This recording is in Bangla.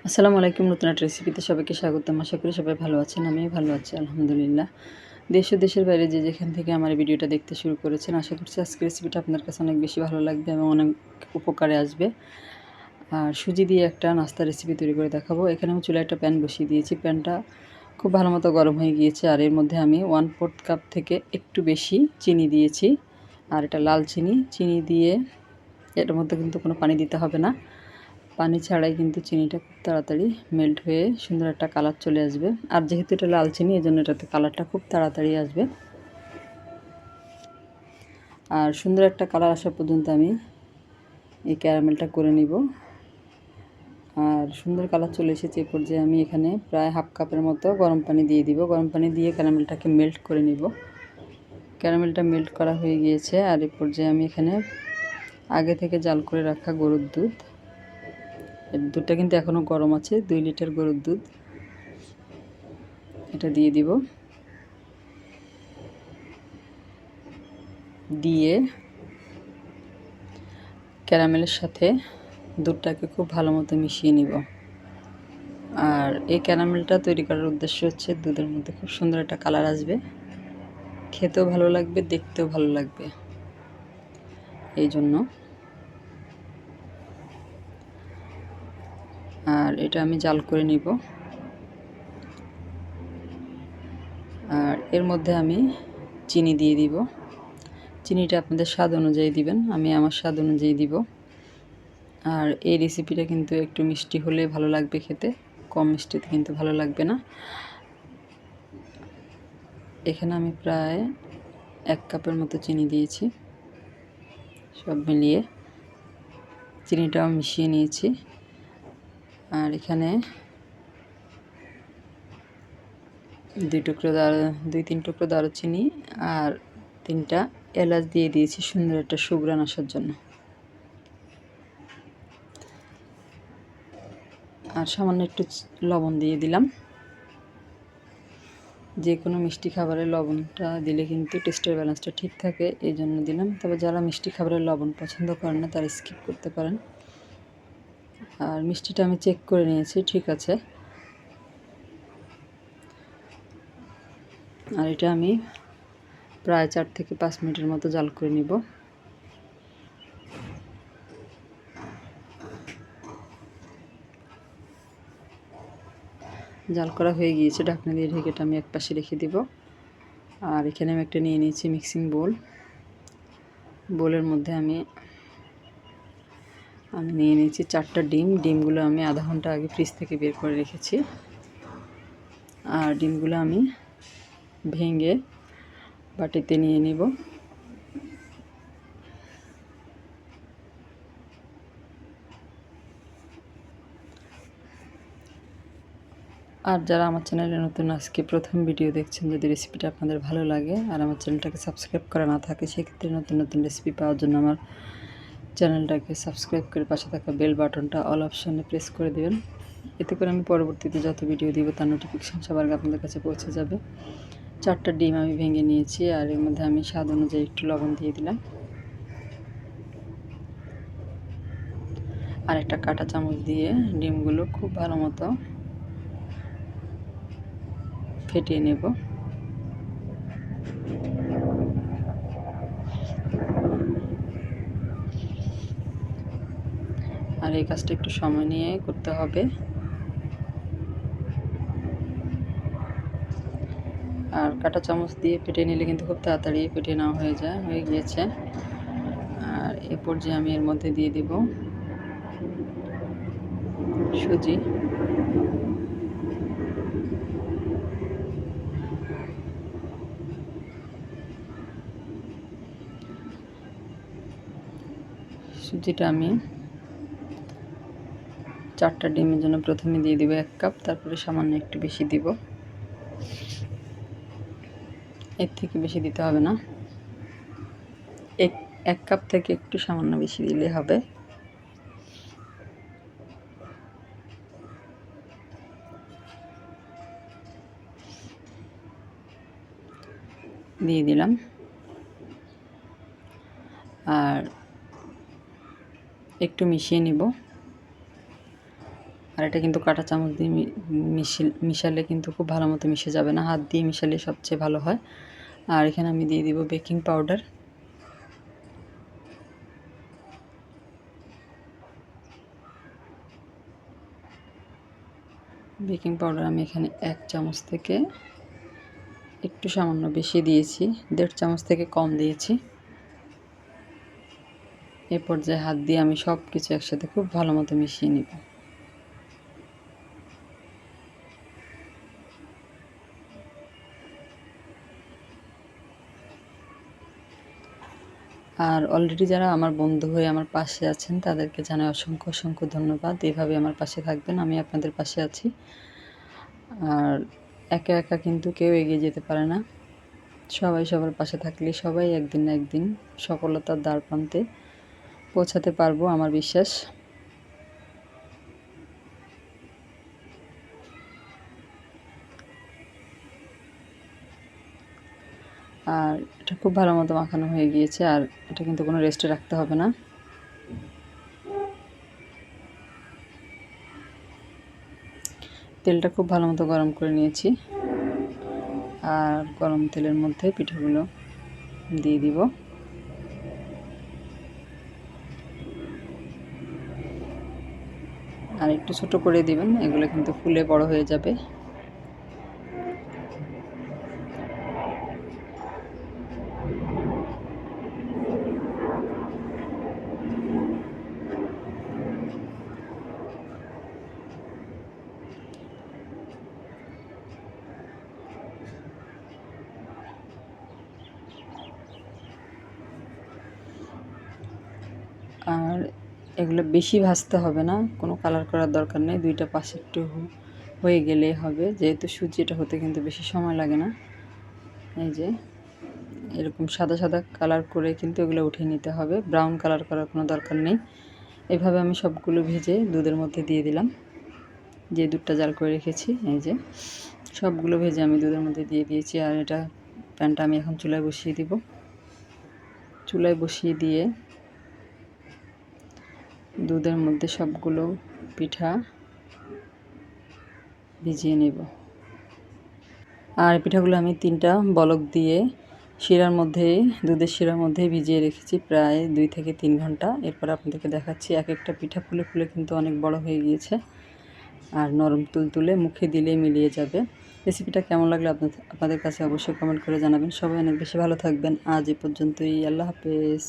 আসসালামু আলাইকুম। নতুন একটা রেসিপিতে সবাইকে স্বাগতম। আশা করি সবাই ভালো আছেন। আমিও ভালো আছি আলহামদুলিল্লাহ। দেশ ও দেশের বাইরে যে যেখান থেকে আমার এই ভিডিওটা দেখতে শুরু করেছেন, আশা করছি আজকের রেসিপিটা আপনার কাছে অনেক বেশি ভালো লাগবে এবং অনেক উপকারে আসবে। আর সুজি দিয়ে একটা নাস্তা রেসিপি তৈরি করে দেখাবো। এখানে আমি চুলায় একটা প্যান বসিয়ে দিয়েছি। প্যানটা খুব ভালো মতো গরম হয়ে গিয়েছে। আর এর মধ্যে আমি 1/4 কাপ থেকে একটু বেশি চিনি দিয়েছি। আর এটা লাল চিনি। চিনি দিয়ে এটার মধ্যে কিন্তু কোনো পানি দিতে হবে না। পানি ছাড়াই কিন্তু চিনিটা খুব তাড়াতাড়ি মেল্ট হয়ে সুন্দর একটা কালার চলে আসবে। আর যেহেতু এটা লাল চিনি, এজন্য এটাতে কালারটা খুব তাড়াতাড়ি আসবে। আর সুন্দর একটা কালার আসা পর্যন্ত আমি এই ক্যারামেলটা করে নিব। আর সুন্দর কালার চলে এসেছে এই পর্যায়ে আমি এখানে প্রায় 1/2 কাপের মতো গরম পানি দিয়ে দিব। গরম পানি দিয়ে ক্যারামেলটাকে মেল্ট করে নিব। ক্যারামেলটা মেল্ট করা হয়ে গিয়েছে। আর এই পর্যায়ে আমি এখানে আগে থেকে জাল করে রাখা গরুর দুধ, দুধটা কিন্তু এখনও গরম আছে, 2 লিটার গরুর দুধ, এটা দিয়ে দিব। দিয়ে ক্যারামেলের সাথে দুধটাকে খুব ভালো মতো মিশিয়ে নিব। আর এই ক্যারামেলটা তৈরি করার উদ্দেশ্য হচ্ছে দুধের মধ্যে খুব সুন্দর একটা কালার আসবে, খেতেও ভালো লাগবে, দেখতেও ভালো লাগবে, এই জন্য। আর এটা আমি জাল করে নিব। আর এর মধ্যে আমি চিনি দিয়ে দিব। চিনিটা আপনাদের স্বাদ অনুযায়ী দিবেন, আমি আমার স্বাদ অনুযায়ী দিব। আর এই রেসিপিটা কিন্তু একটু মিষ্টি হলে ভালো লাগবে খেতে, কম মিষ্টিতে কিন্তু ভালো লাগবে না। এখানে আমি প্রায় 1 কাপের মতো চিনি দিয়েছি। সব মিলিয়ে চিনিটাও মিশিয়ে নিয়েছি। আর এখানে 2-3 টুকরো দারুচিনি আর 3টা এলাচ দিয়ে দিয়েছি সুন্দর একটা সুঘ্রাণ আসার জন্য। আর সামান্য একটু লবণ দিয়ে দিলাম। যে কোনো মিষ্টি খাবারে লবণটা দিলে কিন্তু টেস্টের ব্যালেন্সটা ঠিক থাকে, এই জন্য দিলাম। তবে যারা মিষ্টি খাবারে লবণ পছন্দ করেন না, তারা স্কিপ করতে পারেন। আর মিষ্টিটা আমি চেক করে নিয়েছি, ঠিক আছে। আর এটা আমি প্রায় 4 থেকে 5 মিনিটের মতো জাল করে নিব। জাল করা হয়ে গিয়েছে, ঢাকনা দিয়ে ঢেকে এটা আমি একপাশে রেখে দিব। আর এখানে আমি একটা নিয়ে নিয়েছি মিক্সিং বোল। বোলের মধ্যে আমি নিয়ে নিয়েছি 4টা ডিম। ডিমগুলো আমি আধা ঘন্টা আগে ফ্রিজ থেকে বের করে রেখেছি। আর ডিমগুলো আমি ভেঙে বাটিতে নিয়ে নিব। আর যারা আমার চ্যানেলে নতুন আজকে প্রথম ভিডিও দেখছেন, যদি রেসিপিটা আপনাদের ভালো লাগে আর আমার চ্যানেলটাকে সাবস্ক্রাইব করা না থাকে, সেক্ষেত্রে নতুন নতুন রেসিপি পাওয়ার জন্য আমার চ্যানেলটাকে সাবস্ক্রাইব করে পাশে থাকা বেল বাটনটা অল অপশনে প্রেস করে দেবেন। এতে করে আমি পরবর্তীতে যত ভিডিও দিব তার নোটিফিকেশান সবার আগে আপনাদের কাছে পৌঁছে যাবে। 4টা ডিম আমি ভেঙে নিয়েছি। আর এর মধ্যে আমি স্বাদ অনুযায়ী একটু লবণ দিয়ে দিলাম। আর একটা কাঁটা চামচ দিয়ে ডিমগুলো খুব ভালো মতো ফেটিয়ে নেব। আর এই কাজটা একটু সময় নিয়ে করতে হবে। আর কাঁটা চামচ দিয়ে ফেটিয়ে নিলে কিন্তু খুব তাড়াতাড়ি ফেটিয়ে নেওয়া হয়ে গিয়েছে। আর এ পর্যায়ে আমি এর মধ্যে দিয়ে দিব সুজি। সুজিটা আমি 4টা ডিমের জন্য প্রথমে দিয়ে দিব 1 কাপ, তারপরে সামান্য একটু বেশি দিব। এর থেকে বেশি দিতে হবে না, 1 কাপ থেকে একটু সামান্য বেশি দিলে হবে। দিয়ে দিলাম। আর একটু মিশিয়ে নিব। আর এটা কিন্তু কাঁটা চামচ দিয়ে মিশালে কিন্তু খুব ভালো মতো মিশে যাবে না, হাত দিয়ে মিশালে সবচেয়ে ভালো হয়। আর এখানে আমি দিয়ে দিব বেকিং পাউডার। বেকিং পাউডার আমি এখানে 1 চামচ থেকে একটু সামান্য বেশি দিয়েছি, 1.5 চামচ থেকে কম দিয়েছি। এই পর্যায়ে হাত দিয়ে আমি সব কিছু একসাথে খুব ভালো মতো মিশিয়ে নিব। আর অলরেডি যারা আমার বন্ধু হয়ে আমার পাশে আছেন তাদেরকে জানাই অসংখ্য অসংখ্য ধন্যবাদ। এভাবে আমার পাশে থাকবেন, আমি আপনাদের পাশে আছি। আর একা একা কিন্তু কেউ এগিয়ে যেতে পারে না, সবাই সবার পাশে থাকলে সবাই একদিন না একদিন সফলতার দ্বারপ্রান্তে পৌঁছাতে পারবো, আমার বিশ্বাস। আর এটা খুব ভালো মতো মাখানো হয়ে গিয়েছে, আর এটা কিন্তু কোনো রেস্টে রাখতে হবে না। তেলটা খুব ভালো মতো গরম করে নিয়েছি, আর গরম তেলের মধ্যে পিঠাগুলো দিয়ে দিব। আর একটু ছোট করে দিবেন, এগুলো কিন্তু ফুলে বড় হয়ে যাবে। আর এগুলো বেশি ভাজতে হবে না, কোনো কালার করার দরকার নেই, 2টা পাশে একটু হয়ে গেলেই হবে, যেহেতু সুজি এটা হতে কিন্তু বেশি সময় লাগে না। এই যে এরকম সাদা সাদা কালার করে কিন্তু এগুলো উঠিয়ে নিতে হবে, ব্রাউন কালার করার কোনো দরকার নেই। এভাবে আমি সবগুলো ভেজে দুধের মধ্যে দিয়ে দিলাম, যে দুধটা জাল করে রেখেছি। এই যে সবগুলো ভেজে আমি দুধের মধ্যে দিয়ে দিয়েছি। আর এটা প্যানটা আমি এখন চুলায় বসিয়ে দিব। চুলায় বসিয়ে দিয়ে দুধের মধ্যে সবগুলো পিঠা ভিজিয়ে নেব। আর পিঠাগুলো আমি 3টা বলক দিয়ে শিরার মধ্যে, দুধের শিরার মধ্যে ভিজিয়ে রেখেছি প্রায় 2 থেকে 3 ঘন্টা। এরপর আপনাদেরকে দেখাচ্ছি, এক একটা পিঠা ফুলে ফুলে কিন্তু অনেক বড় হয়ে গিয়েছে, আর নরম তুলতুলে, মুখে দিলেই মিলিয়ে যাবে। রেসিপিটা কেমন লাগলো আপনাদের কাছে অবশ্যই কমেন্ট করে জানাবেন। সবাই অনেক বেশি ভালো থাকবেন। আজ এ পর্যন্তই, আল্লাহ হাফেজ।